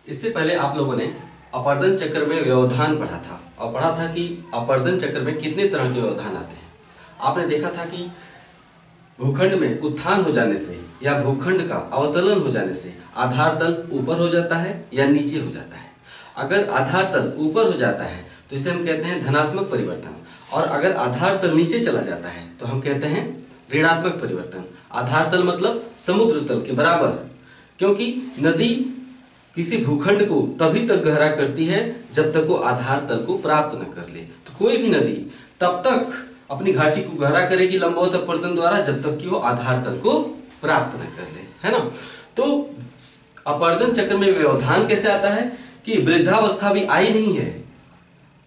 इससे पहले आप लोगों ने अपर्दन चक्र में व्यवधान पढ़ा था और पढ़ा था कि अपर्दन चक्र में कितने तरह के व्यवधान आते हैं। आपने देखा था कि भूखंड में उत्थान हो जाने से या भूखंड का अवतलन हो जाने से आधार तल ऊपर हो जाता है या नीचे हो जाता है। अगर आधार तल ऊपर हो जाता है तो इसे हम कहते हैं धनात्मक परिवर्तन, और अगर आधार तल नीचे चला जाता है तो हम कहते हैं ऋणात्मक परिवर्तन। आधार तल मतलब समुद्र तल के बराबर, क्योंकि नदी किसी भूखंड को तभी तक गहरा करती है जब तक वो आधार तल को प्राप्त न कर ले। तो कोई भी नदी तब तक अपनी घाटी को गहरा करेगी लंबवत अपवर्तन द्वारा जब तक कि वो आधार तल को प्राप्त न कर ले, है ना। तो अपवर्तन चक्र में व्यवधान कैसे आता है कि वृद्धावस्था भी आई नहीं है।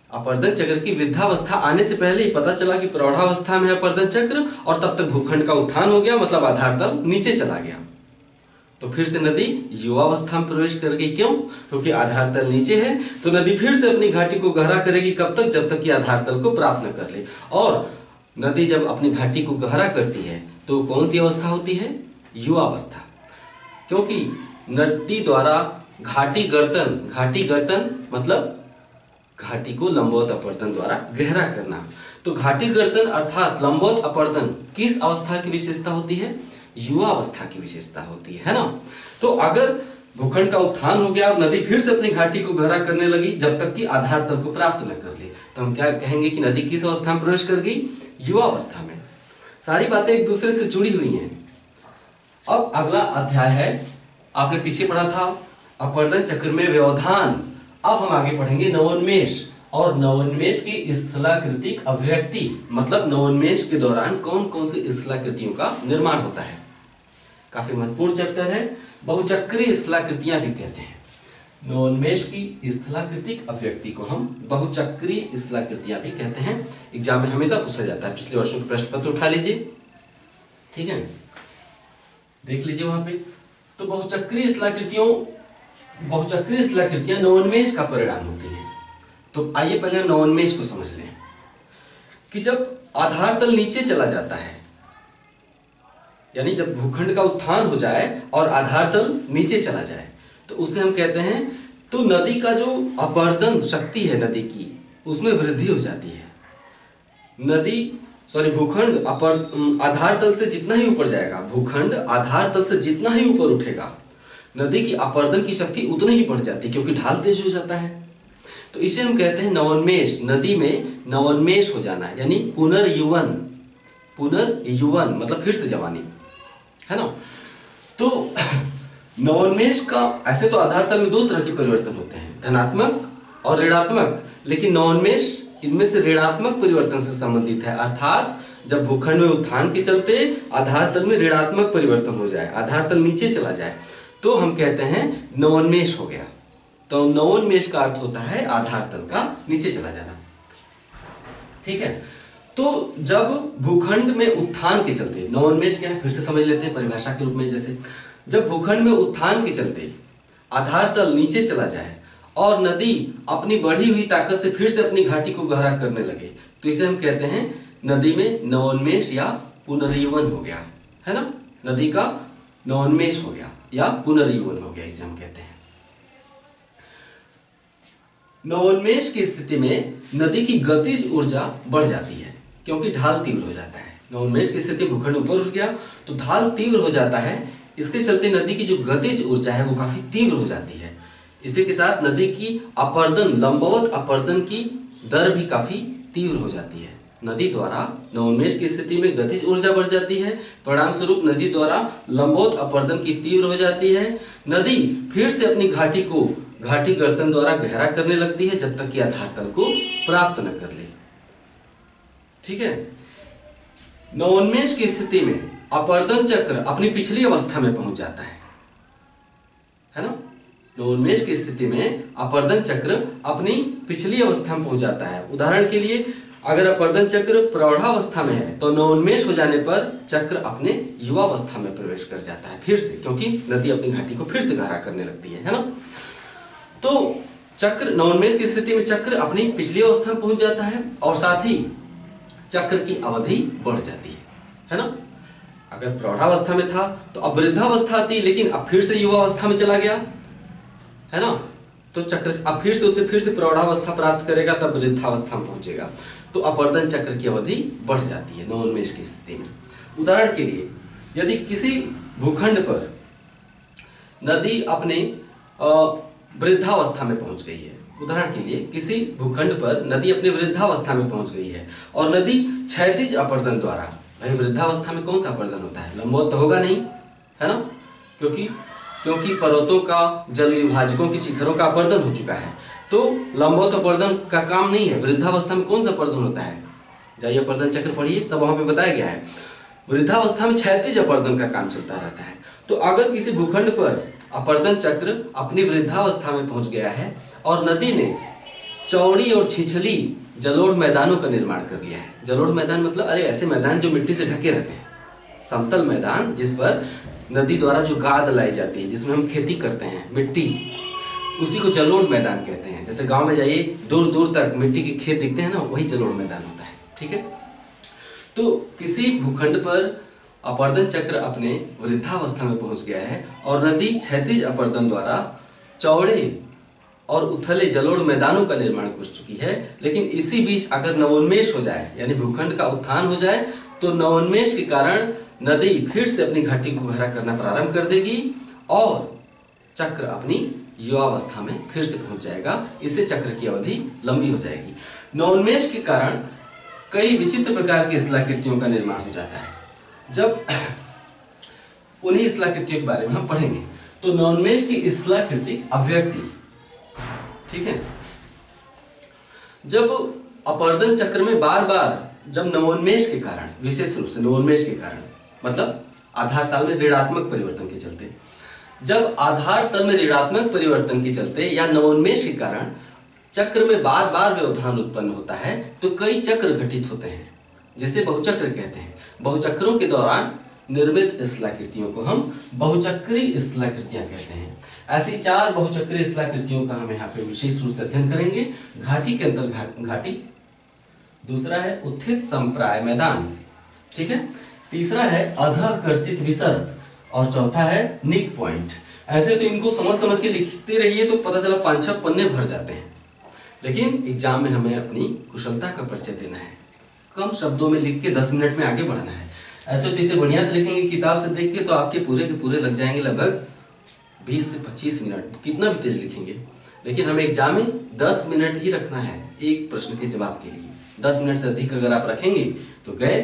अपवर्तन चक्र की वृद्धावस्था आने से पहले ही पता चला कि प्रौढ़ावस्था में है अपवर्तन चक्र और तब तक भूखंड का उत्थान हो गया, मतलब आधार तल नीचे चला गया। तो फिर से नदी युवावस्था में प्रवेश कर गई। क्यों? क्योंकि आधार तल नीचे है। तो नदी फिर से अपनी घाटी को गहरा करेगी कब तक? जब तक कि आधार तल को प्राप्त न कर ले। और नदी जब अपनी घाटी को गहरा करती है तो कौन सी अवस्था होती है? युवावस्था। क्योंकि नदी द्वारा घाटी गर्तन मतलब घाटी को लंबवत अपवर्तन द्वारा गहरा करना। तो घाटी गर्तन अर्थात लंबवत अपवर्तन किस अवस्था की विशेषता होती है? युवावस्था की विशेषता होती है ना। तो अगर भूखंड का उत्थान हो गया और नदी फिर से अपनी घाटी को गहरा करने लगी जब तक कि आधार तल को प्राप्त न कर ले, तो हम क्या कहेंगे कि नदी किस अवस्था में प्रवेश कर गई? युवावस्था में। सारी बातें एक दूसरे से जुड़ी हुई हैं। अब अगला अध्याय है, आपने पीछे पढ़ा था अपवर्तन चक्र में व्यवधान। अब हम आगे पढ़ेंगे नवोन्मेष, और नवोन्मेष की स्थलाकृतिक अभिव्यक्ति, मतलब नवोन्मेष के दौरान कौन कौन सी स्थलाकृतियों का निर्माण होता है। काफी महत्वपूर्ण चैप्टर है, बहुचक्रीय स्थलाकृतियां भी कहते हैं। नवोन्मेष की स्थलाकृतिक अभिव्यक्ति को हम बहुचक्रीय स्थलाकृतियां भी कहते हैं। एग्जाम में हमेशा पूछा जाता है, पिछले वर्षों के प्रश्न पत्र उठा लीजिए, ठीक है, देख लीजिए वहां पे। तो बहुचक्रीय स्थलाकृतियां नवोन्मेष का परिणाम होती है। तो आइए पहले नवोन्मेष को समझ लें कि जब आधार तल नीचे चला जाता है, यानी जब भूखंड का उत्थान हो जाए और आधार तल नीचे चला जाए, तो उसे हम कहते हैं, तो नदी का जो अपवर्तन शक्ति है नदी की, उसमें वृद्धि हो जाती है। भूखंड आधार तल से जितना ही ऊपर जाएगा, भूखंड आधार तल से जितना ही ऊपर उठेगा, नदी की अपवर्तन की शक्ति उतनी ही बढ़ जाती है, क्योंकि ढाल तेज हो जाता है। तो इसे हम कहते हैं नवोन्मेष। नदी में नवोन्मेष हो जाना, यानी पुनर्युवन मतलब फिर से जवानी, है ना। तो नवोन्मेष का, ऐसे तो आधार तल में दो तरह के परिवर्तन होते हैं, धनात्मक और ऋणात्मक, लेकिन नवोन्मेष इनमें से ऋणात्मक परिवर्तन से संबंधित है। अर्थात जब भूखंड में उत्थान के चलते आधार तल में ऋणात्मक परिवर्तन हो जाए, आधार तल नीचे चला जाए, तो हम कहते हैं नवोन्मेष हो गया। तो नवोन्मेष का अर्थ होता है आधार तल का नीचे चला जाना, ठीक है। तो जब भूखंड में उत्थान के चलते, नवोन्मेष क्या है फिर से समझ लेते हैं परिभाषा के रूप में। जैसे जब भूखंड में उत्थान के चलते आधार तल नीचे चला जाए और नदी अपनी बढ़ी हुई ताकत से फिर से अपनी घाटी को गहरा करने लगे, तो इसे हम कहते हैं नदी में नवोन्मेष या पुनर्युवन हो गया, है ना। नदी का नवोन्मेष हो गया या पुनर्युवन हो गया, इसे हम कहते हैं। नवोन्मेष की स्थिति में नदी की गतिज ऊर्जा बढ़ जाती है, क्योंकि ढाल तीव्र हो जाता है। नवोन्मेष की स्थिति, भूखंड ऊपर उठ गया तो ढाल तीव्र हो जाता है, इसके चलते नदी की जो गतिज ऊर्जा है वो काफी तीव्र हो जाती है। इसी के साथ नदी की अपवर्तन, लंबवत अपवर्तन की दर भी काफी तीव्र हो जाती है। नदी द्वारा नवोन्मेष की स्थिति में गतिज ऊर्जा बढ़ जाती है, परिणाम स्वरूप नदी द्वारा लंबवत अपवर्तन की तीव्र हो जाती है। नदी फिर से अपनी घाटी गर्तन द्वारा गहरा करने लगती है जब तक कि आधार तल को प्राप्त न कर ले, ठीक है। नवोन्मेष की स्थिति में अपवर्तन चक्र अपनी पिछली अवस्था में पहुंच जाता है ना। नवोन्मेष की स्थिति में अपवर्तन चक्र अपनी पिछली अवस्था में पहुंच जाता है। उदाहरण के लिए, अगर अपवर्तन चक्र प्रौढ़ावस्था में है तो नवोन्मेष हो जाने पर चक्र अपने युवावस्था में प्रवेश कर जाता है फिर से, क्योंकि नदी अपनी घाटी को फिर से गहरा करने लगती है ना। तो चक्र, नवोन्मेष की स्थिति में चक्र अपनी पिछली अवस्था में पहुंच जाता है और साथ ही चक्र की अवधि बढ़ जाती है ना। अगर प्रौढ़ावस्था में था तो अब वृद्धावस्था आती, लेकिन अब फिर से युवावस्था में चला गया, है ना। तो चक्र अब फिर से प्रौढ़ावस्था प्राप्त करेगा, तब वृद्धावस्था में पहुंचेगा, तो अपर्दन चक्र की अवधि बढ़ जाती है नवोन्मेष की स्थिति में। उदाहरण के लिए यदि किसी भूखंड पर नदी अपने वृद्धावस्था में पहुंच गई है, उदाहरण के लिए किसी भूखंड पर नदी अपनी वृद्धावस्था में पहुंच गई है और नदी क्षैतिज अपर्दन द्वारा, भाई वृद्धावस्था में कौन सा अपर्दन होता है, लंबवत तो होगा नहीं, है ना, क्योंकि पर्वतों का, जल विभाजकों की शिखरों का अपर्दन हो चुका है, तो लंबवत अपर्दन का काम नहीं है। वृद्धावस्था में कौन सा अपर्दन होता है, जाइए अपर्दन चक्र पढ़िए, सब वहां पे बताया गया है। वृद्धावस्था में क्षैतिज अपर्दन का काम चलता रहता है। तो अगर किसी भूखंड पर अपर्दन चक्र अपनी वृद्धावस्था में पहुंच गया है और नदी ने चौड़ी और छिछली जलोढ़ मैदानों का निर्माण कर लिया है। जलोढ़ मैदान मतलब अरे ऐसे मैदान जो मिट्टी से ढके रहते हैं, समतल मैदान जिस पर नदी द्वारा जो गाद लाई जाती है, जिसमें हम खेती करते हैं, मिट्टी, उसी को जलोढ़ मैदान कहते हैं। जैसे गांव में जाइए, दूर दूर तक मिट्टी के खेत दिखते हैं ना, वही जलोढ़ मैदान होता है। ठीक है, तो किसी भूखंड पर अपर्दन चक्र अपने वृद्धावस्था में पहुंच गया है और नदी क्षैतिज अपर्दन द्वारा चौड़े और उथले जलोढ़ मैदानों का निर्माण कर चुकी है। लेकिन इसी बीच अगर नवोन्मेष हो जाए, यानी भूखंड का उत्थान हो जाए, तो नवोन्मेष के कारण नदी फिर से अपनी घाटी को गहरा करना प्रारंभ कर देगी और चक्र अपनी युवावस्था में फिर से पहुंच जाएगा। इससे चक्र की अवधि लंबी हो जाएगी। नवोन्मेष के कारण कई विचित्र प्रकार की स्थलाकृतियों का निर्माण हो जाता है। जब उन्हीं स्थलाकृतियों के बारे में हम पढ़ेंगे, तो नवोन्मेष की स्थलाकृति अव्यक्ति, ठीक है, जब अपर्दन चक्र में बार बार जब नवोन्मेष के कारण, विशेष रूप से नवोन्मेष के कारण, मतलब आधार ताल में ऋणात्मक परिवर्तन के चलते, जब आधार तल में ऋणात्मक परिवर्तन के चलते या नवोन्मेष के कारण चक्र में बार बार व्यवधान उत्पन्न होता है, तो कई चक्र घटित होते हैं, जिसे बहुचक्र कहते हैं। बहुचक्रों के दौरान निर्मित स्थलाकृतियों को हम बहुचक्रीय स्थलाकृतियां कहते हैं। ऐसी 4 बहुचक्रीय स्थलाकृतियों का हम यहाँ पे विशेष रूप से अध्ययन करेंगे। घाटी के अंदर घाटी, दूसरा है उत्थित संप्राय मैदान, ठीक है, तीसरा है अधःकर्तित विसर्ग और चौथा है निक पॉइंट। ऐसे तो इनको समझ के लिखते रहिए तो पता चला 5-6 पन्ने भर जाते हैं, लेकिन एग्जाम में हमें अपनी कुशलता का परिचय देना है, कम शब्दों में लिख के 10 मिनट में आगे बढ़ना है। ऐसे तो इसे बढ़िया से लिखेंगे किताब से देख के तो आपके पूरे के पूरे लग जाएंगे लगभग 20 से 25 मिनट, कितना भी तेज लिखेंगे। लेकिन हमें एग्जाम में 10 मिनट ही रखना है एक प्रश्न के जवाब के लिए। 10 मिनट से अधिक अगर आप रखेंगे तो गए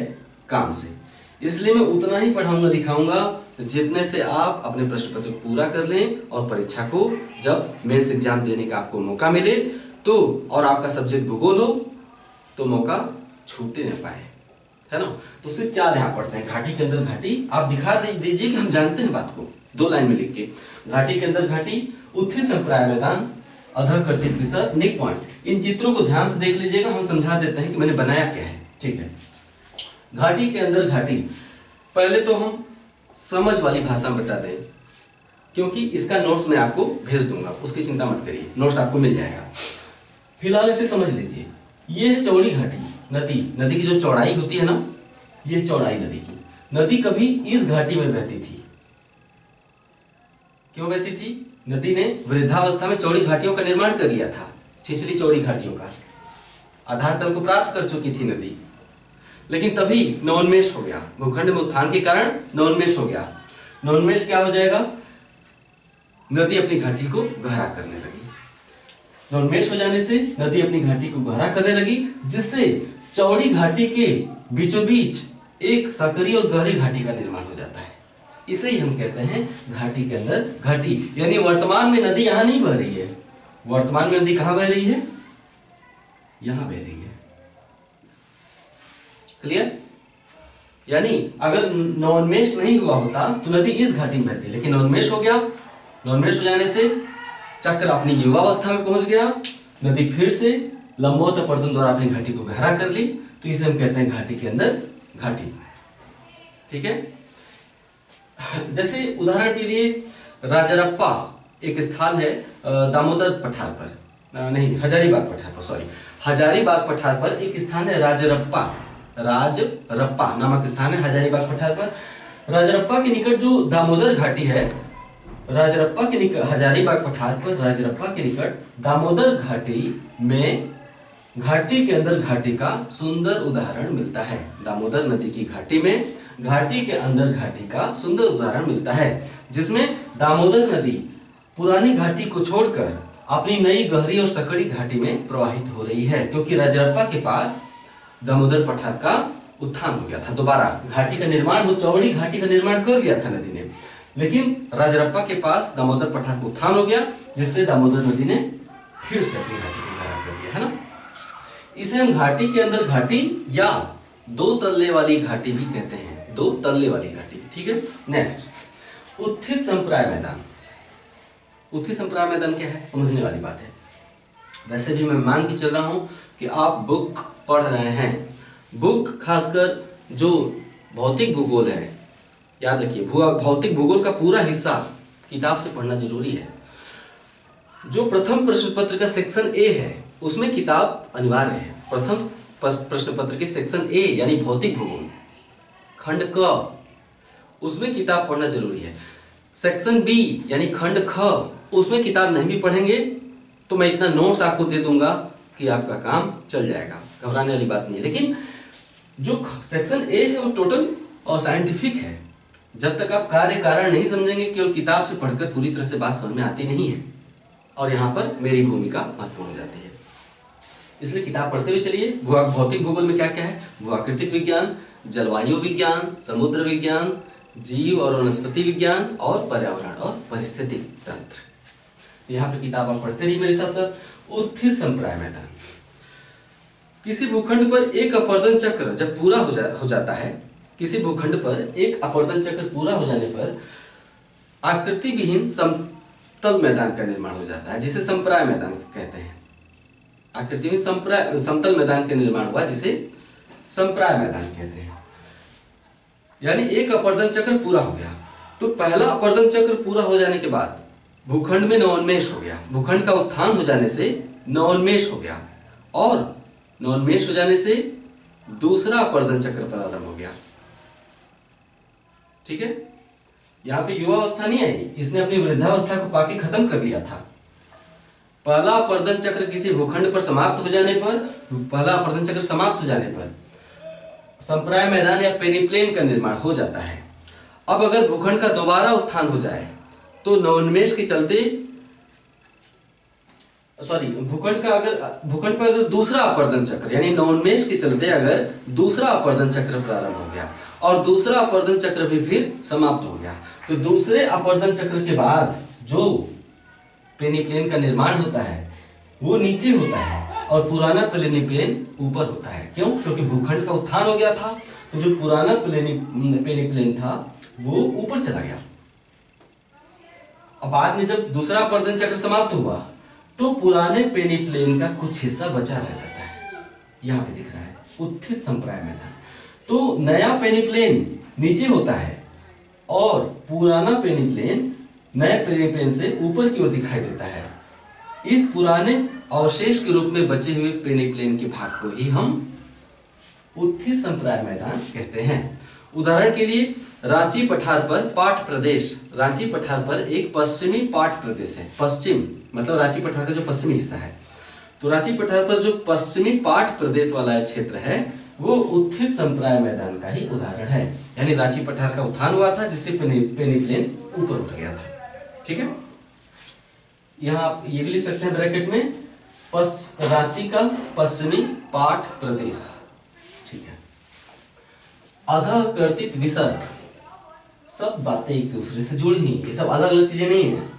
काम से। इसलिए मैं उतना ही पढ़ाऊंगा लिखाऊंगा जितने से आप अपने प्रश्न पत्र पूरा कर लें और परीक्षा को जब मेंस एग्जाम देने का आपको मौका मिले तो, और आपका सब्जेक्ट भूगोल हो तो मौका छूटे न पाए, है ना। तो सिर्फ 4 यहाँ पढ़ते हैं। घाटी के अंदर घाटी, आप दिखा दीजिए कि हम जानते हैं बात को, 2 लाइन में लिख के। घाटी के अंदर घाटी, उत्थित संप्राय मैदान, अधःकर्तित विसर्ग, निक पॉइंट। इन चित्रों को ध्यान से देख लीजिएगा, हम समझा देते हैं कि मैंने बनाया क्या है, ठीक है। घाटी के अंदर घाटी, पहले तो हम समझ वाली भाषा में बता दें, क्योंकि इसका नोट्स मैं आपको भेज दूंगा, उसकी चिंता मत करिए, नोट्स आपको मिल जाएगा। फिलहाल इसे समझ लीजिए। ये है चौड़ी घाटी, नदी की जो चौड़ाई होती है ना, ये चौड़ाई नदी की। नदी कभी इस घाटी में बहती थी। क्यों बहती थी? नदी ने वृद्धावस्था में चौड़ी घाटियों का निर्माण कर लिया था, छिछली चौड़ी घाटियों का आधार तल को प्राप्त कर चुकी थी नदी। लेकिन तभी नवोन्मेष हो गया, भूखंड में उत्थान के कारण नवोन्मेष हो गया। नवोन्मेष क्या हो जाएगा? नदी अपनी घाटी को गहरा करने लगी। नवोन्मेष हो जाने से नदी अपनी घाटी को गहरा करने लगी, जिससे चौड़ी घाटी के बीचों बीच एक सकरी और गहरी घाटी का निर्माण हो जाता है। इसे ही हम कहते हैं घाटी के अंदर घाटी। यानी वर्तमान में नदी यहां नहीं बह रही है, वर्तमान में नदी कहां बह रही है? यहां बह रही है। क्लियर? यानी अगर नवोन्मेष नहीं हुआ होता तो नदी इस घाटी में बहती, लेकिन नवोन्मेष हो गया। नवोन्मेष हो जाने से चक्र अपनी युवावस्था में पहुंच गया, नदी फिर से लंबवत अपर्दन द्वारा अपनी घाटी को गहरा कर ली, तो इसे हम कहते हैं घाटी के अंदर घाटी। ठीक है। जैसे उदाहरण के लिए राजरप्पा एक स्थान है दामोदर पठार पर, नहीं हजारीबाग पठार पर, सॉरी हजारीबाग पठार पर एक स्थान है राजरप्पा नामक स्थान है हजारीबाग पठार पर। राजरप्पा के निकट जो दामोदर घाटी है राजरप्पा के निकट, हजारीबाग पठार पर राजरप्पा के निकट दामोदर घाटी में, घाटी के अंदर घाटी का सुंदर उदाहरण मिलता है। दामोदर नदी की घाटी में, घाटी के अंदर घाटी का सुंदर उदाहरण मिलता है, जिसमें दामोदर नदी पुरानी घाटी को छोड़कर अपनी नई गहरी और सकड़ी घाटी में प्रवाहित हो रही है, क्योंकि राजरप्पा के पास दामोदर पठार का उत्थान हो गया था। दोबारा घाटी का निर्माण, वो चौड़ी घाटी का निर्माण कर लिया था नदी ने, लेकिन राजरप्पा के पास दामोदर पठार का उत्थान हो गया, जिससे दामोदर नदी ने फिर से अपनी घाटी को गहरा कर दिया, है ना। इसे हम घाटी के अंदर घाटी या दो तल्ले वाली घाटी भी कहते हैं, दो तल्ले वाली घाटी, ठीक है। नेक्स्ट, उत्थित संप्राय मैदान। उत्थित संप्राय मैदान क्या है, समझने वाली बात है। वैसे भी मैं मान के चल रहा हूं कि आप बुक पढ़ रहे हैं। बुक खासकर जो भौतिक भूगोल है, याद रखिए भौतिक भूगोल का पूरा हिस्सा किताब से पढ़ना जरूरी है। जो प्रथम प्रश्न पत्र का सेक्शन ए है उसमें किताब अनिवार्य है। प्रथम प्रश्न पत्र के सेक्शन ए यानी भौतिक भूगोल खंड क, उसमें किताब पढ़ना जरूरी है। सेक्शन बी यानी खंड ख, उसमें किताब नहीं भी पढ़ेंगे तो मैं इतना नोट्स आपको दे दूंगा कि आपका काम चल जाएगा, घबराने वाली बात नहीं है। लेकिन जो सेक्शन ए है वो टोटल और साइंटिफिक है। जब तक आप कार्य कारण नहीं समझेंगे, केवल किताब से पढ़कर पूरी तरह से बात समझ में आती नहीं है, और यहाँ पर मेरी भूमिका महत्वपूर्ण हो जाती है। इसलिए किताब पढ़ते हुए चलिए। भौतिक भूगोल में क्या क्या है, भूआकृतिक विज्ञान, जलवायु विज्ञान, समुद्र विज्ञान, जीव और वनस्पति विज्ञान और पर्यावरण और पारिस्थितिक तंत्र। यहाँ पे किताब आप पढ़ते रहिए मेरे साथ साथ। उत्थित संप्राय मैदान, किसी भूखंड पर एक अपर्दन चक्र जब पूरा हो जाता है, किसी भूखंड पर एक अपर्दन चक्र पूरा हो जाने पर आकृति विहीन समतल मैदान का निर्माण हो जाता है, जिसे संप्राय मैदान कहते हैं। आकृति में समतल मैदान का निर्माण हुआ, जिसे संप्राय मैदान कहते हैं। यानी एक अपर्दन चक्र पूरा हो गया, तो पहला अपर्दन चक्र पूरा हो जाने के बाद भूखंड में नवोन्मेष हो गया। भूखंड का उत्थान हो जाने से नवोन्मेष हो गया, और नवोन्मेष हो जाने से दूसरा अपर्दन चक्र प्रारंभ हो गया। ठीक है, यहां पे युवा अवस्था नहीं आई, इसने अपनी वृद्धावस्था को पाके खत्म कर लिया था। पहला अपर्दन चक्र किसी भूखंड पर समाप्त हो जाने पर, पहला अपर्दन चक्र समाप्त हो जाने पर संप्राय मैदान या पेनिप्लेन का निर्माण हो जाता है। अब अगर भूखंड का दोबारा उत्थान हो जाए तो नवोन्मेष के चलते, भूखंड पर अगर दूसरा अपर्दन चक्र यानी नवोन्मेष के चलते अगर दूसरा अपर्दन चक्र प्रारंभ हो गया और दूसरा अपर्दन चक्र भी फिर समाप्त हो गया, तो दूसरे अपर्दन चक्र के बाद जो पेनिप्लेन का निर्माण होता है वो नीचे होता है और पुराना पेनिप्लेन ऊपर होता है। क्यों? क्योंकि भूखंड का उत्थान हो गया था, तो जो पुराना पेनिप्लेन था वो ऊपर चला गया। अब बाद में जब दूसरा अपर्दन चक्र समाप्त हुआ तो पुराने पेनिप्लेन का कुछ हिस्सा बचा रह जाता है। यहाँ पे दिख रहा है उत्थित संप्राय मैदान। तो नया पेनिप्लेन नीचे होता है और पुराना पेनिप्लेन नए पेनिप्लेन से ऊपर की ओर दिखाई देता है। इस पुराने अवशेष के रूप में बचे हुए पेनिप्लेन के भाग को ही हम उत्थित संप्राय मैदान कहते हैं। उदाहरण के लिए रांची पठार पर पाट प्रदेश, रांची पठार पर एक पश्चिमी पाट प्रदेश है। पश्चिम मतलब रांची पठार का जो पश्चिमी हिस्सा है, तो रांची पठार पर जो पश्चिमी पाट प्रदेश वाला क्षेत्र है वो उत्थित संप्राय मैदान का ही उदाहरण है। यानी रांची पठार का उत्थान हुआ था जिससे पेनिप्लेन ऊपर उठ गया था। ठीक है, यहां आप ये भी लिख सकते हैं ब्रैकेट में, रांची का पश्चिमी पाट प्रदेश। ठीक है, अधः कर्तित विसर्ग, सब बातें एक दूसरे से जुड़ी हुई, ये सब अलग अलग चीजें नहीं है।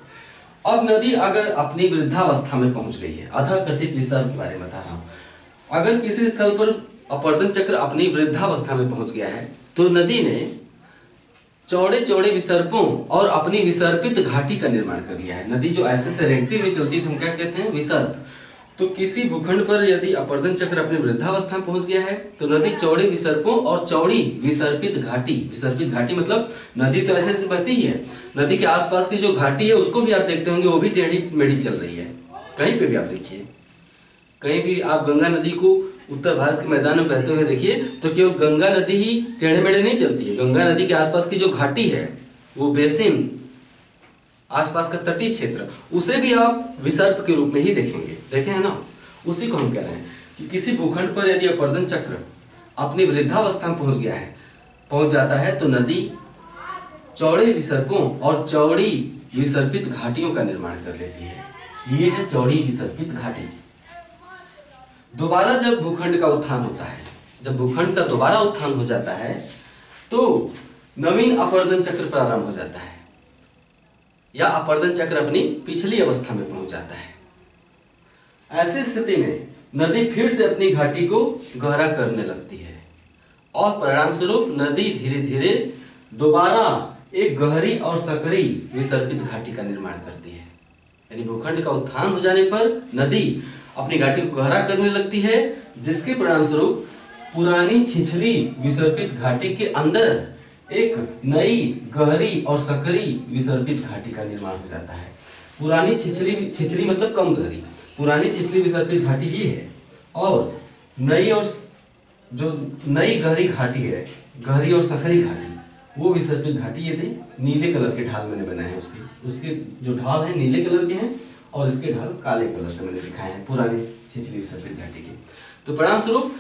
अब नदी अगर अपनी वृद्धावस्था में पहुंच गई है, अधः कर्तित विसर्ग के बारे में बता रहा हूं। अगर किसी स्थल पर अपर्दन चक्र अपनी वृद्धावस्था में पहुंच गया है तो नदी ने चौड़े चौड़े विसर्पों और अपनी विसर्पित घाटी का निर्माण कर लिया है। नदी जो ऐसे से रेंगती हुई चलती है हम क्या कहते हैं, विसर्प। तो किसी भूखंड पर यदि अपर्दन चक्र अपनी वृद्धावस्था में पहुंच गया है तो नदी चौड़े विसर्पों और चौड़ी विसर्पित घाटी मतलब नदी तो ऐसे से बहती ही है, नदी के आसपास की जो घाटी है उसको भी आप देखते होंगे वो भी टेढ़ी मेढ़ी चल रही है। कहीं पे भी आप देखिए, कहीं भी आप गंगा नदी को उत्तर भारत के मैदान में बहते हुए देखिए तो केवल गंगा नदी ही टेढ़े मेढ़े नहीं चलती है। गंगा नदी के आसपास की जो घाटी है वो बेसिन आसपास का तटीय क्षेत्र, उसे भी आप विसर्प के रूप में ही देखेंगे। देखे हैं ना, उसी को हम कह रहे हैं कि किसी भूखंड पर यदि अपरदन चक्र अपनी वृद्धावस्था में पहुंच जाता है तो नदी चौड़े विसर्पों और चौड़ी विसर्पित घाटियों का निर्माण कर लेती है। ये है चौड़ी विसर्पित घाटी। दोबारा जब भूखंड का उत्थान होता है, जब भूखंड का दोबारा उत्थान हो जाता है तो नवीन अपरदन चक्र प्रारंभ हो जाता है, या अपरदन चक्र अपनी पिछली अवस्था में पहुंच जाता है। ऐसी स्थिति में नदी फिर से अपनी घाटी को गहरा करने लगती है और परिणाम स्वरूप नदी धीरे धीरे दोबारा एक गहरी और सकरी विसर्पित घाटी का निर्माण करती है। यानी भूखंड का उत्थान हो जाने पर नदी अपनी घाटी को गहरा करने लगती है, जिसके परिणाम स्वरूप पुरानी छिछली विसर्पित घाटी के अंदर एक नई गहरी और सकरी विसर्पित घाटी का निर्माण हो जाता है। पुरानी छिछली मतलब कम गहरी, पुरानी छिछली विसर्पित घाटी ये है, और नई और जो नई गहरी घाटी है, गहरी और सकरी घाटी, वो विसर्पित घाटी ये थे। नीले कलर के ढाल मैंने बनाए हैं, उसके जो ढाल है नीले कलर के हैं और इसके ढाल काले कलर से मैंने दिखाए हैं पुरानी छिछली विसर्पित घाटी के। तो परिणाम स्वरूप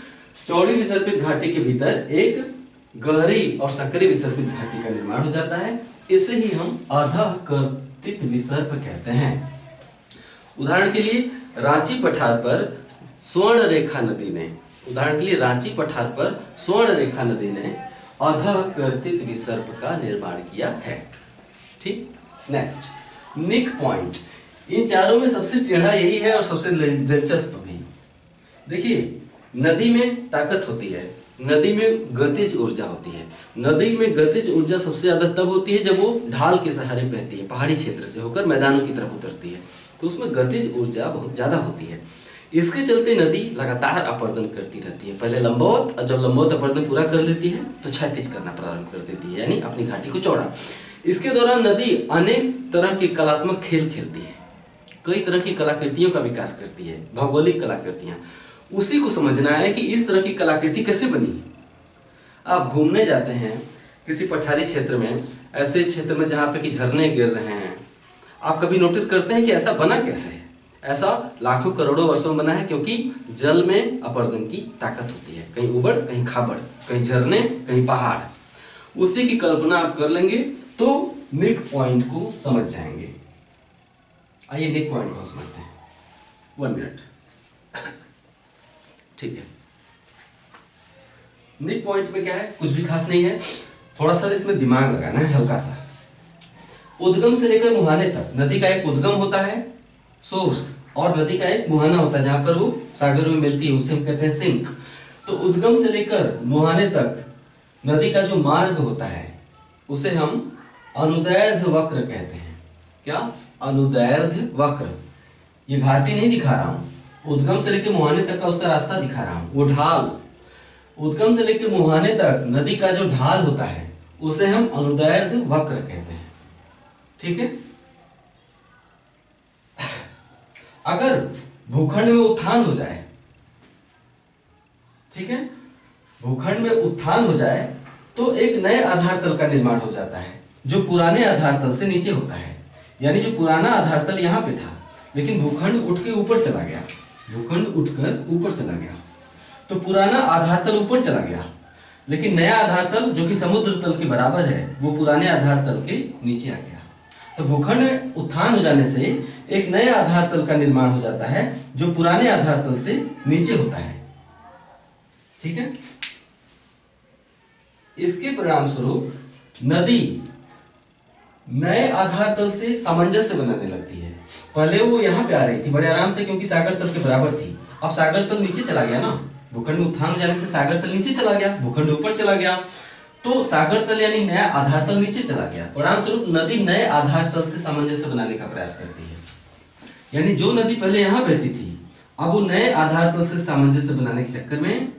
चौड़ी विसर्पित घाटी के भीतर एक गहरी और सकरी विसर्पित घाटी का निर्माण हो जाता है। इसे ही हम अधःकर्तित विसर्प कहते हैं। उदाहरण के लिए रांची पठार पर स्वर्ण रेखा नदी ने, उदाहरण के लिए रांची पठार पर स्वर्ण रेखा नदी ने अधःकर्तित विसर्प का निर्माण किया है। ठीक, नेक्स्ट निक पॉइंट। इन चारों में सबसे टेढ़ा यही है और सबसे दिलचस्प भी। देखिए, नदी में ताकत होती है, नदी में गतिज ऊर्जा होती है। नदी में गतिज ऊर्जा सबसे ज्यादा तब होती है जब वो ढाल के सहारे बहती है, पहाड़ी क्षेत्र से होकर मैदानों की तरफ उतरती है, तो उसमें गतिज ऊर्जा बहुत ज्यादा होती है। इसके चलते नदी लगातार अपरदन करती रहती है। पहले लंबवत, और जब लंबवत अपरदन पूरा कर लेती है तो क्षैतिज करना प्रारंभ कर देती है, यानी अपनी घाटी को चौड़ा। इसके दौरान नदी अनेक तरह के कलात्मक खेल खेलती है, कई तरह की कलाकृतियों का विकास करती है, भौगोलिक कलाकृतियां। उसी को समझना है कि इस तरह की कलाकृति कैसे बनी। आप घूमने जाते हैं किसी पठारी क्षेत्र में, ऐसे क्षेत्र में जहां पे कि झरने गिर रहे हैं, आप कभी नोटिस करते हैं कि ऐसा बना कैसे है? ऐसा लाखों करोड़ों वर्षों में बना है, क्योंकि जल में अपरदन की ताकत होती है, कहीं उबड़ कहीं खाबड़, कहीं झरने कहीं पहाड़। उसी की कल्पना आप कर लेंगे तो निक पॉइंट को समझ जाएंगे। आइए निक पॉइंट को समझते हैं। 1 मिनट। ठीक है, निक पॉइंट में क्या है, कुछ भी खास नहीं है, थोड़ा सा इसमें दिमाग लगाना है, हल्का सा। उद्गम से लेकर मुहाने तक नदी का एक उद्गम होता है, सोर्स, और नदी का एक मुहाना होता है जहां पर वो सागर में मिलती है, उसे हम कहते हैं सिंक। तो उद्गम से लेकर मुहाने तक नदी का जो मार्ग होता है उसे हम अनुदैर्ध्य वक्र कहते हैं। क्या? अनुदैर्ध्य वक्र। ये घाटी नहीं दिखा रहा हूं, उद्गम से लेकर मुहाने तक का उसका रास्ता दिखा रहा हूं, वो ढाल। उद्गम से लेकर मुहाने तक नदी का जो ढाल होता है उसे हम अनुदैर्ध्य वक्र कहते हैं। ठीक है। अगर भूखंड में उत्थान हो जाए, ठीक है, भूखंड में उत्थान हो जाए तो एक नए आधार तल का निर्माण हो जाता है जो पुराने आधार तल से नीचे होता है। यानी जो पुराना आधार तल यहां पे था, लेकिन भूखंड उठ के ऊपर चला गया, भूखंड उठकर ऊपर चला गया, तो पुराना आधार तल ऊपर चला गया, लेकिन नया आधार तल जो कि समुद्र तल के बराबर है वो पुराने आधार तल के नीचे आ गया। तो भूखंड में उत्थान हो जाने से एक नए आधार तल का निर्माण हो जाता है जो पुराने आधार तल से नीचे होता है। ठीक है। इसके परिणाम स्वरूप नदी नए आधार तल से सामंजस्य बनाने लगती है। पहले वो यहां पे आ रही थी बड़े आराम से, क्योंकि सागर तल के बराबर थी। अब सागर तल नीचे चला गया ना, भूखंड में उत्थान हो जाने से सागर तल नीचे चला गया, भूखंड ऊपर चला गया, तो सागर तल यानी नया आधार तल नीचे चला गया। परिणाम स्वरूप नदी नए आधार तल से सामंजस्य बनाने का प्रयास करती है। यानी जो नदी पहले यहां बहती थी, अब वो नए आधार तल से सामंजस्य बनाने के चक्कर में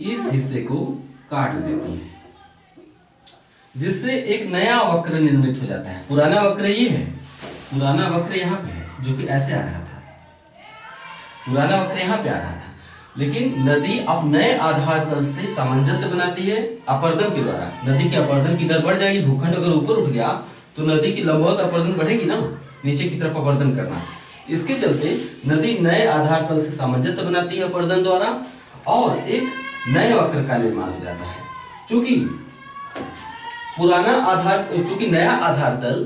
इस हिस्से को काट देती है, जिससे एक नया वक्र निर्मित हो जाता है। पुराना वक्र ये है, पुराना वक्र यहाँ पे है जो कि ऐसे आ रहा था, पुराना वक्र यहाँ पे आ रहा था, लेकिन नदी अब नए आधार तल से सामंजस्य बनाती है अपरदन के द्वारा। नदी के अपरदन की दर बढ़ जाएगी, भूखंड अगर ऊपर उठ गया तो नदी की लंबवत अपरदन बढ़ेगी ना, नीचे की तरफ अपरदन करना। इसके चलते नदी नए आधार तल से सामंजस्य बनाती है अपरदन द्वारा और एक नए वक्र का निर्माण हो जाता है। चूंकि नया आधार तल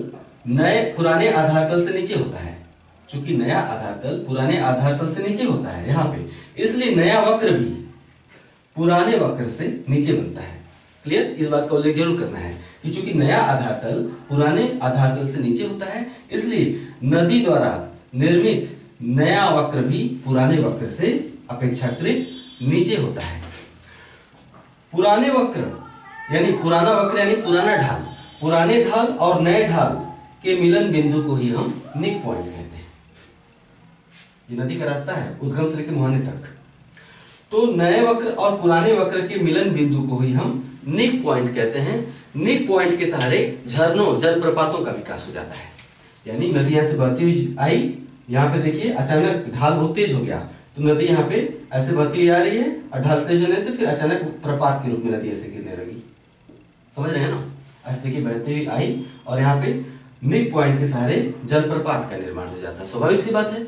पुराने आधार तल से नीचे होता है, चूंकि नया आधार तल पुराने आधार तल से नीचे होता है यहाँ पे, इसलिए नया वक्र भी पुराने वक्र से नीचे बनता है। क्लियर? इस बात का उल्लेख जरूर करना है कि चूंकि नया आधार तल पुराने आधार तल से नीचे होता है, इसलिए नदी द्वारा निर्मित नया वक्र भी पुराने वक्र से अपेक्षाकृत नीचे होता है। पुराने वक्र यानी पुराना वक्र यानी पुराना ढाल, पुराने ढाल और नए ढाल के मिलन बिंदु को ही हम निक पॉइंट कहते हैं। ये नदी का रास्ता है उद्गम से लेकर मुहाने तक, तो नए वक्र और पुराने वक्र के मिलन बिंदु को ही हम निक पॉइंट कहते हैं। निक पॉइंट के सहारे झरनों जलप्रपातों का विकास हो जाता है। यानी नदी यहां से बहती हुई आई, यहाँ पे देखिए अचानक ढाल बहुत तेज हो गया, तो नदी यहाँ पे ऐसे बहती आ रही है और ढाल तेज होने से फिर अचानक प्रपात के रूप में नदी ऐसे गिरने लगी। समझ रहे हैं ना? ऐसे देखिए बहती हुई आई और यहाँ पे निक पॉइंट के सहारे जलप्रपात का निर्माण हो जाता है। स्वाभाविक सी बात है,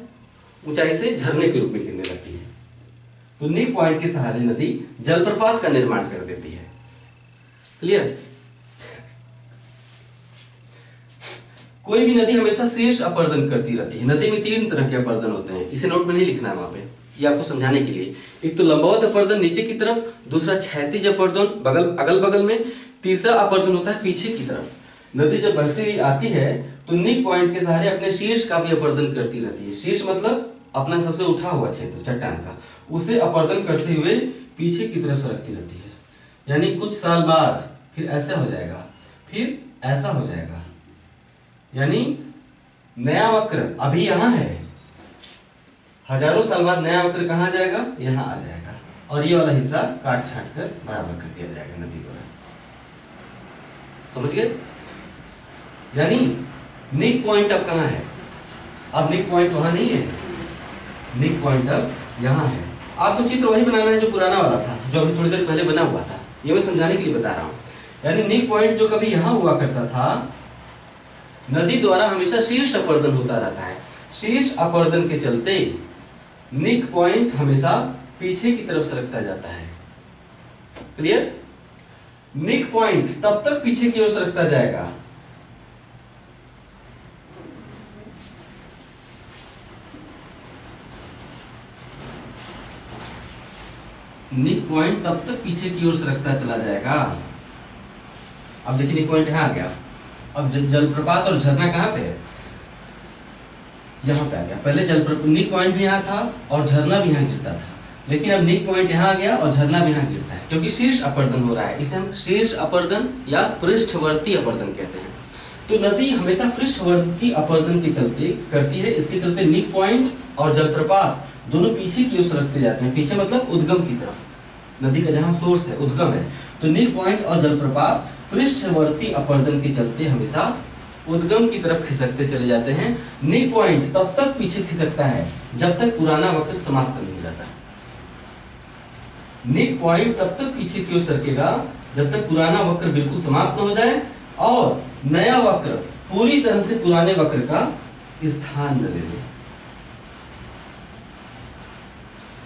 ऊंचाई से झरने के रूप में गिरने लगती है। तो निक पॉइंट के सहारे नदी जलप्रपात का निर्माण कर देती है। क्लियर? कोई भी नदी हमेशा शीर्ष अपरदन करती रहती है। नदी में 3 तरह के अपरदन होते हैं, इसे नोट में नहीं लिखना है वहां पे, ये आपको समझाने के लिए। एक तो लंबवत अपरदन नीचे की तरफ, दूसरा क्षैतिज अपरदन अगल बगल में, तीसरा अपरदन होता है पीछे की तरफ। नदी जब बहती हुई आती है तो निक पॉइंट के सहारे अपने शीर्ष का भी अपरदन करती रहती है। शीर्ष मतलब अपना सबसे उठा हुआ क्षेत्र चट्टान का, उसे अपरदन करते हुए पीछे की तरफ सरकती रहती है। यानी कुछ साल बाद फिर ऐसा हो जाएगा, फिर ऐसा हो जाएगा। यानी नया वक्र अभी यहां है, हजारों साल बाद नया वक्र कहां जाएगा? यहां आ जाएगा, और ये वाला हिस्सा काट छाट कर बराबर कर दिया जाएगा नदी द्वारा। समझ गए? यानी निक पॉइंट अब कहां है? अब निक पॉइंट वहां नहीं है, निक पॉइंट अब यहां है। आपको चित्र वही बनाना है जो पुराना वाला था, जो अभी थोड़ी देर पहले बना हुआ था। ये मैं समझाने के लिए बता रहा हूं। यानी निक पॉइंट जो कभी यहां हुआ करता था, नदी द्वारा हमेशा शीर्ष अपरदन होता रहता है। शीर्ष अपरदन के चलते निक पॉइंट हमेशा पीछे की तरफ सरकता जाता है। क्लियर? निक पॉइंट तब तक पीछे की ओर सरकता जाएगा निक पॉइंट तब तक पीछे की ओर सरकता चला जाएगा। अब देखिए निक पॉइंट यहां आ गया, अब जलप्रपात और झरना कहां पे है? यहां पे आ गया। पहले निक पॉइंट भी यहां था और झरना भी यहां गिरता था, लेकिन अब निक पॉइंट यहां आ गया और झरना भी यहां गिरता है, क्योंकि शीर्ष अपरदन हो रहा है। इसे हम शीर्ष अपरदन या पृष्ठवर्ती अपरदन कहते हैं। तो नदी हमेशा पृष्ठवर्ती अपरदन के चलते करती है, इसके चलते निक पॉइंट और जलप्रपात दोनों पीछे की ओर सरकते जाते हैं। पीछे मतलब उद्गम की तरफ, नदी का जहां सोर्स है, उद्गम है। तो निक पॉइंट और जलप्रपात पृष्ठवर्ती अपरदन के चलते हमेशा उद्गम की तरफ खिसकते चले जाते हैं। निक पॉइंट तब तक पीछे खिसकता है जब तक पुराना वक्र समाप्त नहीं हो जाता। निक पॉइंट तब तक पीछे की ओर सरकेगा जब तक पुराना वक्र बिल्कुल समाप्त न हो जाए और नया वक्र पूरी तरह से पुराने वक्र का स्थान न ले ले।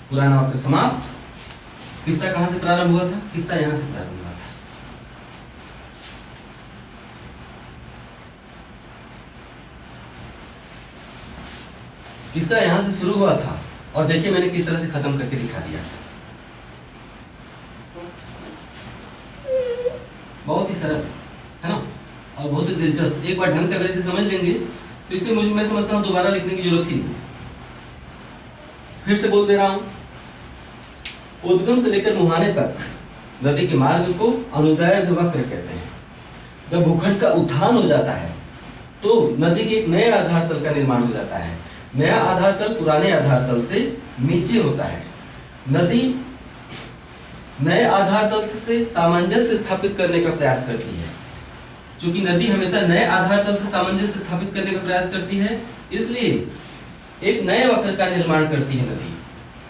पुराना वक्र समाप्त, किस्सा कहां से प्रारंभ हुआ था? किस्सा यहां से प्रारंभ हुआ था। किस्सा यहां से शुरू हुआ था और देखिए मैंने किस तरह से खत्म करके दिखा दिया। बहुत ही सरल है ना, और बहुत ही दिलचस्प। एक बार ढंग से अगर इसे समझ लेंगे तो इसे मैं समझता हूं दोबारा लिखने की जरूरत ही नहीं। फिर से बोल दे रहा हूं, उद्गम से लेकर मुहाने तक नदी के मार्ग को अनुदैर्ध्य वक्र कहते हैं। जब भूखंड का उत्थान हो जाता है तो नदी के एक नए आधार तल का निर्माण हो जाता है। नया आधार तल पुराने आधार तल से नीचे होता है। नदी नए आधार तल से सामंजस्य स्थापित करने का प्रयास करती है। चूंकि नदी हमेशा नए आधार तल से सामंजस्य स्थापित करने का प्रयास करती है, इसलिए एक नए वक्र का निर्माण करती है नदी।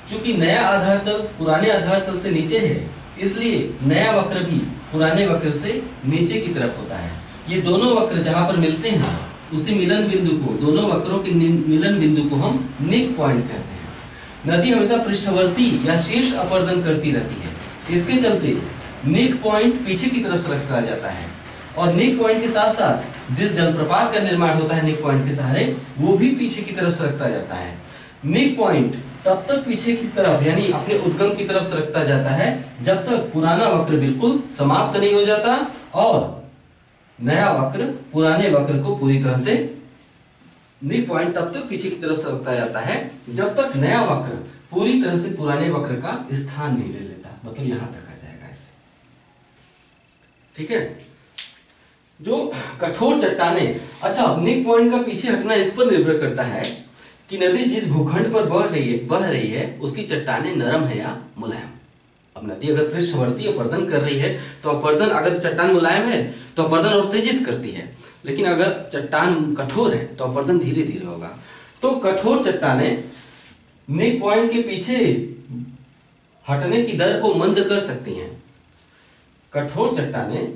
चूंकि नया आधार तल पुराने आधार तल से नीचे है, इसलिए नया वक्र भी पुराने वक्र से नीचे की तरफ होता है। ये दोनों वक्र जहां पर मिलते हैं उसी मिलन बिंदु को, दोनों वक्रों के मिलन बिंदु को हम निक पॉइंट कहते हैं। नदी हमेशा पृष्ठवर्ती या शीर्ष अपरदन करती रहती है, इसके चलते निक पॉइंट पीछे की तरफ सरकता जाता है और निक पॉइंट के साथ साथ जिस जलप्रपात का निर्माण होता है निक पॉइंट के सहारे, वो भी पीछे की तरफ सरकता जाता है। निक पॉइंट तब तक पीछे की तरफ यानी अपने उद्गम की तरफ सरकता जाता है जब तक पुराना वक्र बिल्कुल समाप्त नहीं हो जाता और नया वक्र पुराने वक्र को पूरी तरह से, निक पॉइंट तब तक पीछे की तरफ सरकता जाता है जब तक नया वक्र पूरी तरह से पुराने वक्र का स्थान नहीं ले लेता, मतलब यहां तक आ जाएगा ऐसे। ठीक है, जो कठोर चट्टाने, अच्छा निक पॉइंट का पीछे हटना इस पर निर्भर करता है कि नदी जिस भूखंड पर बह रही है उसकी चट्टाने नरम है या मुलायम। अब नदी अगर पृष्ठवर्ती अपरदन कर रही है तो अपरदन, अगर चट्टान मुलायम है तो अपरदन और तेजी से करती है, लेकिन अगर चट्टान कठोर है तो अपरदन धीरे धीरे होगा। तो कठोर चट्टाने निक पॉइंट के पीछे हटने की दर को मंद कर सकती हैं। कठोर चट्टाने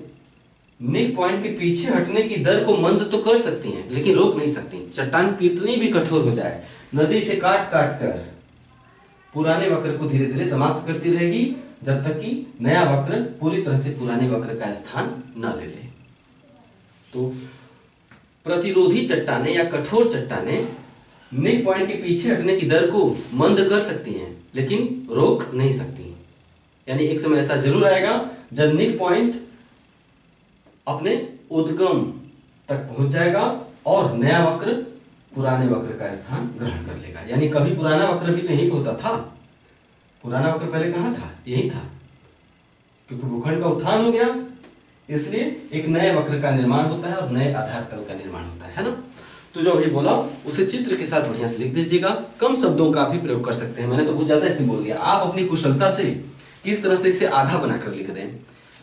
निक पॉइंट के पीछे हटने की दर को मंद तो कर सकती हैं लेकिन रोक नहीं सकती। चट्टान कितनी भी कठोर हो जाए, नदी से काट काट कर पुराने वक्र को धीरे धीरे समाप्त करती रहेगी जब तक कि नया वक्र पूरी तरह से पुराने वक्र का स्थान न ले ले। तो प्रतिरोधी चट्टाने या कठोर चट्टाने निक पॉइंट के पीछे हटने की दर को मंद कर सकती हैं लेकिन रोक नहीं सकती। यानी एक समय ऐसा जरूर आएगा जब निक पॉइंट अपने उद्गम तक पहुंच जाएगा और नया वक्र पुराने वक्र का स्थान ग्रहण कर लेगा। यानी कभी पुराना वक्र भी तो यहीं पे होता था, पुराना वक्र पहले कहां था, यही था, क्योंकि भूखंड का उत्थान हो गया इसलिए एक नए वक्र का निर्माण होता है और नए आधार तल का निर्माण होता है ना। तो जो अभी बोला उसे चित्र के साथ बढ़िया से लिख दीजिएगा। कम शब्दों का भी प्रयोग कर सकते हैं, मैंने तो बहुत ज्यादा इसे बोल दिया। आप अपनी कुशलता से किस तरह से इसे आधा बनाकर लिख दें।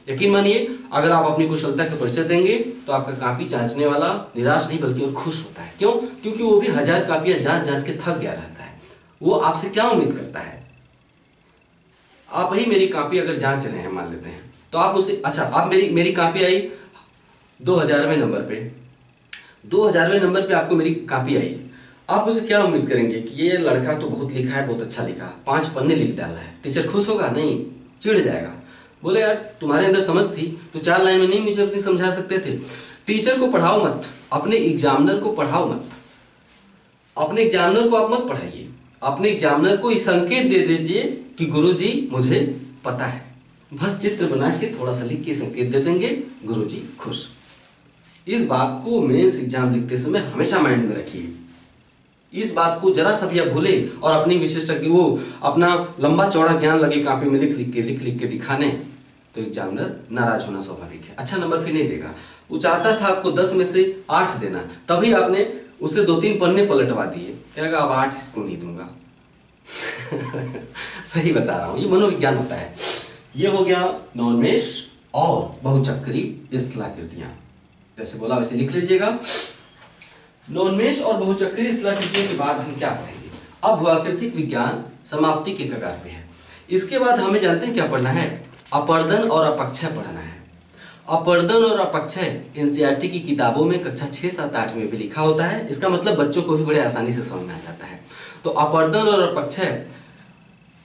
यकीन मानिए अगर आप अपनी कुशलता का परिचय देंगे तो आपका कॉपी जांचने वाला निराश नहीं बल्कि और खुश होता है। क्यों? क्योंकि वो भी 1000 कॉपियां जांच जांच के थक गया रहता है। वो आपसे क्या उम्मीद करता है? आप ही मेरी कॉपी अगर जांच रहे हैं मान लेते हैं तो आप उसे, अच्छा आप मेरी कॉपी आई 2000वें नंबर पे, 2000वें नंबर पे आपको मेरी कॉपी आई, आप उसे क्या उम्मीद करेंगे कि ये लड़का तो बहुत लिखा है, बहुत अच्छा लिखा, 5 पन्ने लिख डाला है, टीचर खुश होगा? नहीं, चिढ़ जाएगा, बोले यार तुम्हारे अंदर समझ थी तो 4 लाइन में नहीं मुझे अपनी समझा सकते थे। टीचर को पढ़ाओ मत, अपने एग्जामिनर को पढ़ाओ मत, अपने एग्जामिनर को आप मत पढ़ाइए, अपने एग्जामिनर को ये संकेत दे दीजिए कि गुरुजी मुझे पता है, बस चित्र बना के थोड़ा सा लिख के संकेत दे देंगे, गुरुजी खुश। इस बात को मेंस एग्जाम लिखते समय हमेशा माइंड में रखिए। इस बात को जरा सा भी आप भूले और अपनी विशेषज्ञ वो अपना लंबा चौड़ा ज्ञान लगे कॉपी में लिख लिख के दिखाने तो एग्जामिनर नाराज होना स्वाभाविक है, अच्छा नंबर फिर नहीं देगा। वो चाहता था आपको 10 में से 8 देना, तभी आपने उसे 2-3 पन्ने पलटवा दिए, कहेगा अब 8 इसको नहीं दूंगा। सही बता रहा हूं, ये मनोविज्ञान होता है। ये हो गया नॉनमेष और बहुचक्री स्थलाकृतियां, जैसे बोला वैसे लिख लीजिएगा। नॉनमेष और बहुचक्रीय स्थलाकृतियों के बाद हम क्या पढ़ेंगे? अब भूआकृतिक विज्ञान समाप्ति के कगार पे है। इसके बाद हमें जानते हैं क्या पढ़ना है? अपरदन और अपक्षय पढ़ना है। अपरदन और अपक्षय एनसीईआरटी की किताबों में कक्षा 6, 7, 8 में भी लिखा होता है। इसका मतलब बच्चों को भी बड़े आसानी से समझ में आ जाता है। तो अपरदन और अपक्षय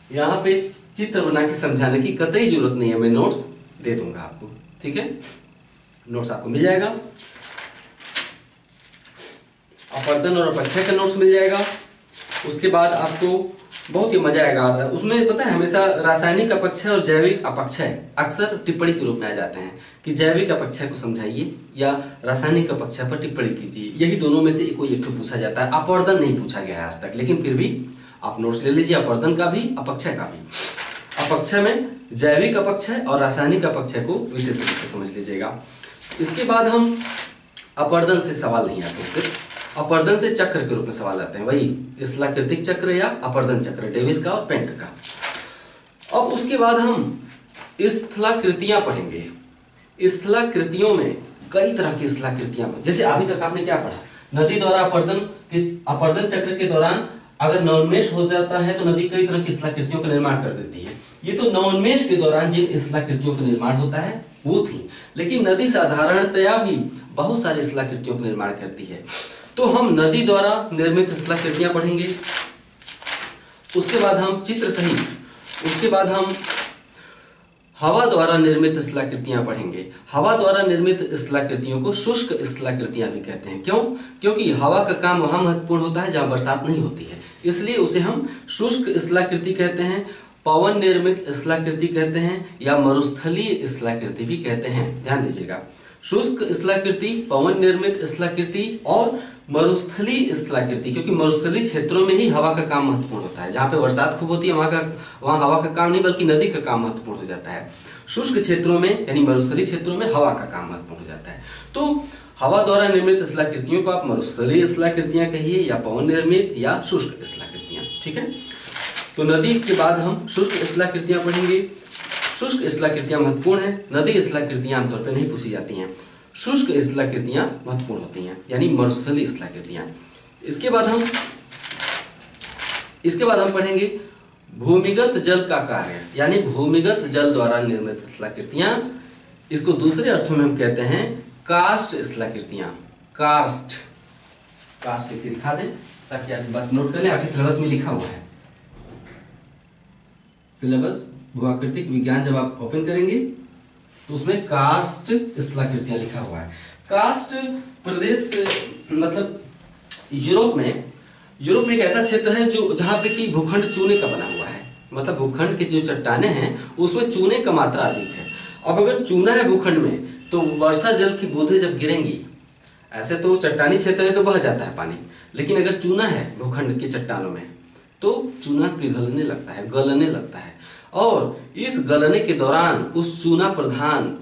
यहाँ पे चित्र बना के समझाने की कतई जरूरत नहीं है, मैं नोट्स दे दूंगा आपको, ठीक है? नोट्स आपको मिल जाएगा, अपरदन और अपक्षय का नोट्स मिल जाएगा। उसके बाद आपको बहुत ही मजा आएगा। उसमें पता है हमेशा रासायनिक अपक्षय और जैविक अपक्षय अक्सर टिप्पणी के रूप में आ जाते हैं कि जैविक अपक्षय को समझाइए या रासायनिक अपक्षय पर टिप्पणी कीजिए, यही दोनों में से कोई एक पूछा जाता है। अपरदन नहीं पूछा गया है आज तक, लेकिन फिर भी आप नोट्स ले लीजिए, अपरदन का भी अपक्षय का भी। अपक्षय में जैविक अपक्षय और रासायनिक अपक्षय को विशेष रूप से समझ लीजिएगा। इसके बाद हम अपरदन से सवाल नहीं आते, सिर्फ अपरदन से चक्र के रूप में सवाल आते हैं, वही स्थलाकृतिक चक्र या अपरदन चक्र, डेविस का और पेंक का। अब उसके बाद हम स्थलाकृतियां पढ़ेंगे। स्थलाकृतियों में कई तरह की स्थलाकृतियां, जैसे अभी तक आपने क्या पढ़ा, नदी द्वारा अपरदन चक्र के दौरान अगर नवोन्मेष हो जाता है तो नदी कई तरह की स्थलाकृतियों का निर्माण कर देती है। ये तो नवोन्मेष के दौरान जिन स्थलाकृतियों का निर्माण होता है वो थी, लेकिन नदी साधारणतया भी बहुत सारी स्थलाकृतियों का निर्माण करती है। तो हम नदी द्वारा निर्मित स्थलाकृतियां पढ़ेंगे, उसके बाद हम चित्र सहित, उसके बाद हम हवा द्वारा निर्मित स्थलाकृतियां पढ़ेंगे। हवा द्वारा निर्मित स्थलाकृतियों को शुष्क स्थलाकृतियां भी कहते हैं। क्यों? क्योंकि हवा का काम वहां महत्वपूर्ण होता है जहां बरसात नहीं होती है, इसलिए उसे हम शुष्क स्थलाकृति कहते हैं, पवन निर्मित स्थलाकृति कहते हैं या मरुस्थलीय स्थलाकृति भी कहते हैं। ध्यान दीजिएगा, शुष्क स्थलाकृति, पवन निर्मित स्थलाकृति और मरुस्थलीय स्थलाकृति, क्योंकि मरुस्थलीय क्षेत्रों में ही हवा का काम महत्वपूर्ण होता है। जहां पे बरसात खूब होती है वहां हवा का काम नहीं बल्कि नदी का काम महत्वपूर्ण हो जाता है। शुष्क क्षेत्रों में यानी मरुस्थलीय क्षेत्रों में हवा का काम महत्वपूर्ण हो जाता है। तो हवा द्वारा निर्मित स्थलाकृतियों को आप मरुस्थलीय स्थलाकृतियां कहिए या पवन निर्मित या शुष्क स्थलाकृतियां। ठीक है, तो नदी के बाद हम शुष्क स्थलाकृतियां पढ़ेंगे। शुष्क स्थलाकृतियां महत्वपूर्ण है, नदी स्थलाकृतियां आमतौर पर नहीं पूछी जाती हैं। शुष्क स्थलाकृतियां महत्वपूर्ण होती हैं यानी मरुस्थलीय स्थलाकृतियां। इसके बाद हम पढ़ेंगे भूमिगत जल का कार्य यानी भूमिगत जल द्वारा निर्मित स्थलाकृतियां। इसको दूसरे अर्थों में हम कहते हैं कार्स्ट स्थलाकृतियां। कार्स्ट लिख के दिखा दें ताकि आप बात नोट कर लें, आपके सिलेबस में लिखा हुआ है। सिलेबस भूआकृतिक विज्ञान जब आप ओपन करेंगे तो उसमें कार्स्ट स्थलाकृतियां लिखा हुआ है। कार्स्ट प्रदेश मतलब यूरोप में एक ऐसा क्षेत्र है जो जहां पे कि भूखंड चूने का बना हुआ है। मतलब भूखंड के जो चट्टाने हैं उसमें चूने का मात्रा अधिक है। अब अगर चूना है भूखंड में तो वर्षा जल की बूंदें जब गिरेंगी, ऐसे तो चट्टानी क्षेत्र में तो बह जाता है पानी, लेकिन अगर चूना है भूखंड के चट्टानों में तो चूना पिघलने लगता है, गलने लगता है, और इस गलने के दौरान उस चूना प्रधान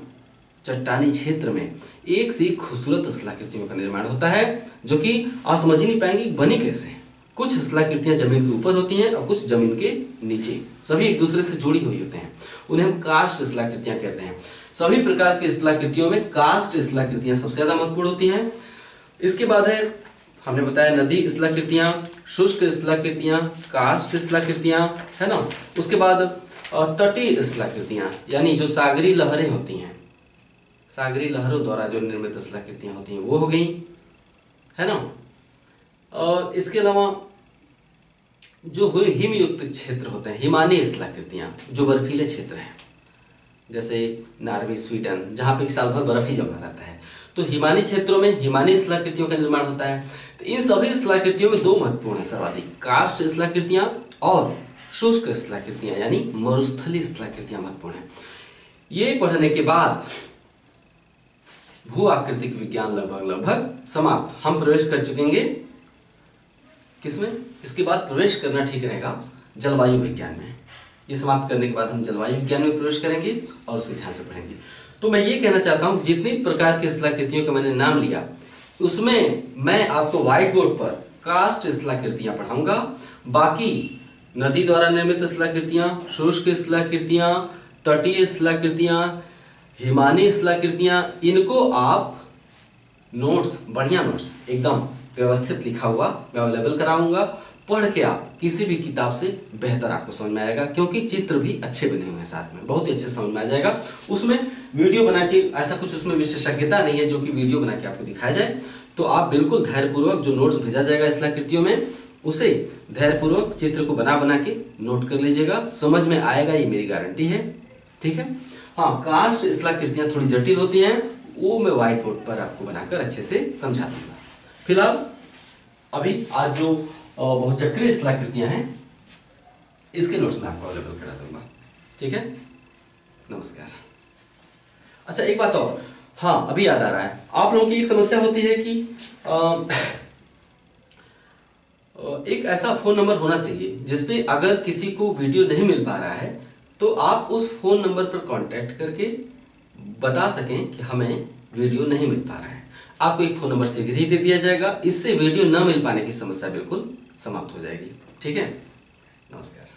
चट्टानी क्षेत्र में एक से एक खूबसूरत स्थलाकृतियों का निर्माण होता है, जो कि आप समझ ही नहीं पाएंगे बनी कैसे। कुछ स्थलाकृतियां जमीन के ऊपर होती हैं और कुछ जमीन के नीचे, सभी एक दूसरे से जुड़ी हुई होते हैं, उन्हें हम कार्स्ट स्थलाकृतियां कहते हैं। सभी प्रकार के स्थलाकृतियों में कार्स्ट स्थलाकृतियां सबसे ज्यादा महत्वपूर्ण होती हैं। इसके बाद है, हमने बताया नदी स्थलाकृतियां, शुष्क स्थलाकृतियां, कार्स्ट स्थलाकृतियां, है ना। उसके बाद तटीय स्थलाकृतियां यानी जो सागरी लहरें होती हैं, सागरी लहरों द्वारा जो निर्मित स्थलाकृतियां होती हैं वो हो गई, है ना। और इसके अलावा जो हिमयुक्त क्षेत्र होते हैं, हिमानी स्थलाकृतियां, जो बर्फीले क्षेत्र हैं, जैसे नॉर्वे, स्वीडन, जहां पे साल भर बर्फ ही जमा रहता है, तो हिमानी क्षेत्रों में हिमानी स्थलाकृतियों का निर्माण होता है। तो इन सभी स्थलाकृतियों में दो महत्वपूर्ण है सर्वाधिक, कार्स्ट स्थलाकृतियां और शुष्क स्थलाकृतियां यानी मरुस्थलीय स्थलाकृतियां महत्वपूर्ण है। ये पढ़ने के बाद भू आकृतिक विज्ञान लगभग समाप्त। हम प्रवेश कर चुकेंगे किसमें? इसके बाद प्रवेश करना ठीक रहेगा जलवायु विज्ञान में। ये समाप्त करने के बाद हम जलवायु विज्ञान में प्रवेश करेंगे और उसे ध्यान से पढ़ेंगे। तो मैं ये कहना चाहता हूं जितनी प्रकार की स्थलाकृतियों का मैंने नाम लिया उसमें मैं आपको व्हाइट बोर्ड पर कास्ट स्थलाकृतियां पढ़ाऊंगा। बाकी नदी द्वारा निर्मित स्थलाकृतियां, शुष्क स्थलाकृतियां, तटीय स्थलाकृतियां, हिमानी स्थलाकृतियां, इनको आप नोट्स, बढ़िया नोट्स एकदम व्यवस्थित लिखा हुआ मैं अवेलेबल कराऊंगा। पढ़ के आप किसी भी किताब से बेहतर आपको समझ में आएगा, क्योंकि चित्र भी अच्छे बने हुए हैं साथ में, बहुत ही अच्छे समझ में आ जाएगा। उसमें वीडियो बना के ऐसा कुछ उसमें विशेषज्ञता नहीं है जो कि वीडियो बना के आपको दिखाया जाए। तो आप बिल्कुल धैर्यपूर्वक जो नोट्स भेजा जाएगा स्थलाकृतियों में उसे धैर्यपूर्वक चित्र को बना के नोट कर लीजिएगा, समझ में आएगा, ये मेरी गारंटी है। ठीक है। हाँ, कास्ट स्थलाकृतियां थोड़ी जटिल होती हैं, वो मैं व्हाइट बोर्ड पर आपको बनाकर अच्छे से समझा दूंगा। फिलहाल अभी आज जो बहुचक्रीय स्थलाकृतियां हैं इसके नोट्स में आपको अवेलेबल करा दूंगा। ठीक है, नमस्कार। अच्छा, एक बात और, हाँ अभी याद आ रहा है, आप लोगों की एक समस्या होती है कि एक ऐसा फोन नंबर होना चाहिए जिसपे अगर किसी को वीडियो नहीं मिल पा रहा है तो आप उस फोन नंबर पर कांटेक्ट करके बता सकें कि हमें वीडियो नहीं मिल पा रहा है। आपको एक फोन नंबर शीघ्र ही दे दिया जाएगा, इससे वीडियो न मिल पाने की समस्या बिल्कुल समाप्त हो जाएगी। ठीक है, नमस्कार।